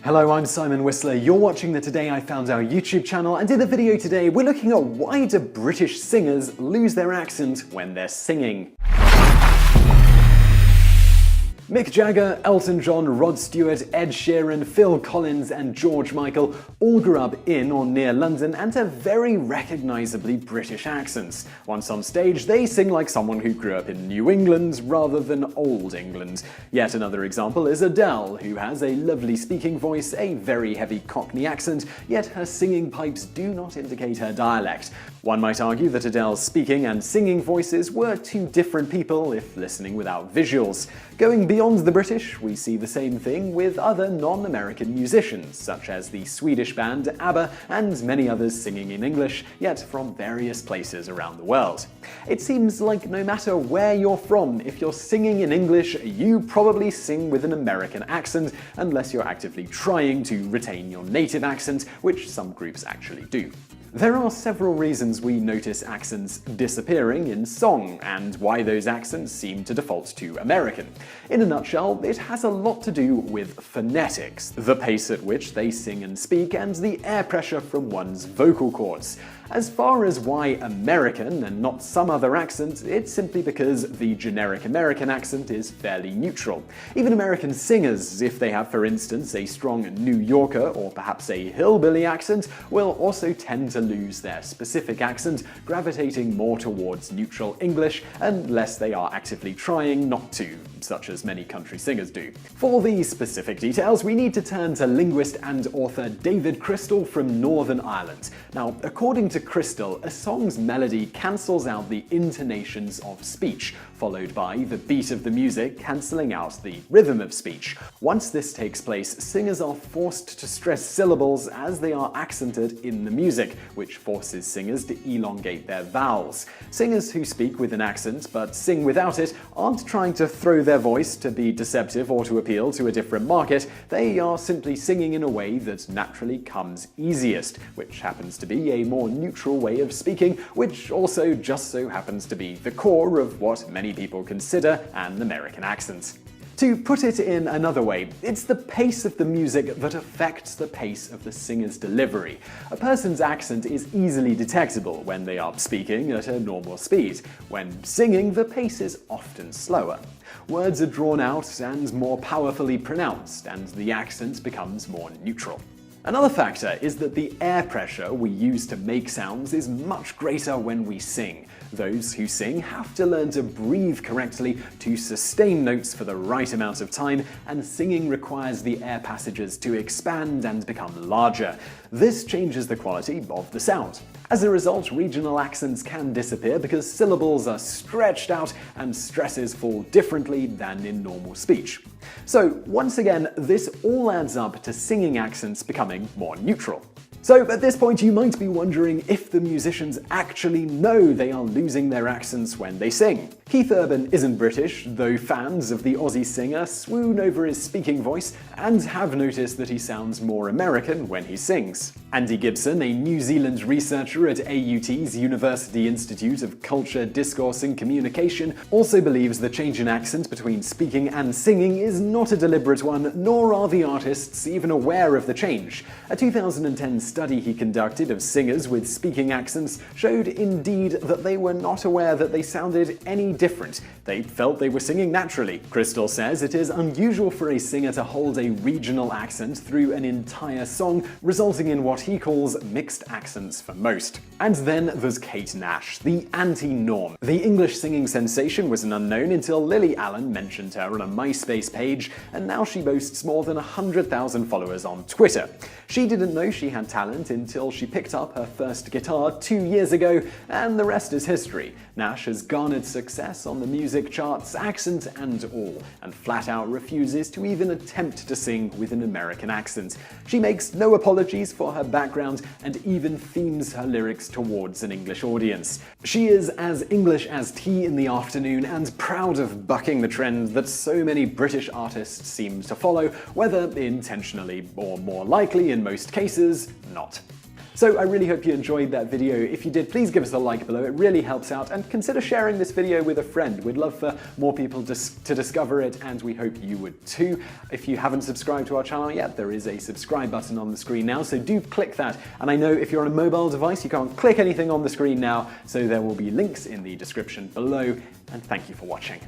Hello, I'm Simon Whistler. You're watching the Today I Found Our YouTube channel, and in the video today, we're looking at why do British singers lose their accent when they're singing. Mick Jagger, Elton John, Rod Stewart, Ed Sheeran, Phil Collins, and George Michael all grew up in or near London and have very recognisably British accents. Once on stage, they sing like someone who grew up in New England rather than Old England. Yet another example is Adele, who has a lovely speaking voice, a very heavy Cockney accent, yet her singing pipes do not indicate her dialect. One might argue that Adele's speaking and singing voices were two different people if listening without visuals. Going beyond the British, we see the same thing with other non-American musicians, such as the Swedish band ABBA and many others singing in English, yet from various places around the world. It seems like no matter where you're from, if you're singing in English, you probably sing with an American accent, unless you're actively trying to retain your native accent, which some groups actually do. There are several reasons we notice accents disappearing in song, and why those accents seem to default to American. In a nutshell, it has a lot to do with phonetics, the pace at which they sing and speak, and the air pressure from one's vocal cords. As far as why American and not some other accent, it's simply because the generic American accent is fairly neutral. Even American singers, if they have for instance a strong New Yorker or perhaps a hillbilly accent, will also tend to lose their specific accent, gravitating more towards neutral English unless they are actively trying not to, such as many country singers do. For the specific details, we need to turn to linguist and author David Crystal from Northern Ireland. Now, according to Crystal, a song's melody cancels out the intonations of speech, followed by the beat of the music cancelling out the rhythm of speech. Once this takes place, singers are forced to stress syllables as they are accented in the music, which forces singers to elongate their vowels. Singers who speak with an accent but sing without it aren't trying to throw their voice to be deceptive or to appeal to a different market. They are simply singing in a way that naturally comes easiest, which happens to be a more neutral way of speaking, which also just so happens to be the core of what many people consider an American accent. To put it in another way, it's the pace of the music that affects the pace of the singer's delivery. A person's accent is easily detectable when they are speaking at a normal speed. When singing, the pace is often slower. Words are drawn out and more powerfully pronounced, and the accent becomes more neutral. Another factor is that the air pressure we use to make sounds is much greater when we sing. Those who sing have to learn to breathe correctly to sustain notes for the right amount of time, and singing requires the air passages to expand and become larger. This changes the quality of the sound. As a result, regional accents can disappear because syllables are stretched out and stresses fall differently than in normal speech. So, once again, this all adds up to singing accents becoming more neutral. So at this point you might be wondering if the musicians actually know they are losing their accents when they sing. Keith Urban isn't British, though fans of the Aussie singer swoon over his speaking voice and have noticed that he sounds more American when he sings. Andy Gibson, a New Zealand researcher at AUT's University Institute of Culture, Discourse and Communication, also believes the change in accent between speaking and singing is not a deliberate one, nor are the artists even aware of the change. A 2010 study he conducted of singers with speaking accents showed indeed that they were not aware that they sounded any different. They felt they were singing naturally. Crystal says it is unusual for a singer to hold a regional accent through an entire song, resulting in what he calls mixed accents for most. And then there's Kate Nash, the anti-norm. The English singing sensation was an unknown until Lily Allen mentioned her on a MySpace page, and now she boasts more than 100,000 followers on Twitter. She didn't know she had talent until she picked up her first guitar 2 years ago, and the rest is history. Nash has garnered success on the music charts, accent and all, and flat out refuses to even attempt to sing with an American accent. She makes no apologies for her background and even themes her lyrics towards an English audience. She is as English as tea in the afternoon and proud of bucking the trend that so many British artists seem to follow, whether intentionally or more likely in most cases, not. So I really hope you enjoyed that video. If you did, please give us a like below. It really helps out, and consider sharing this video with a friend. We'd love for more people to discover it, and we hope you would too. If you haven't subscribed to our channel yet, there is a subscribe button on the screen now, so do click that. And I know if you're on a mobile device, you can't click anything on the screen now, so there will be links in the description below, and thank you for watching.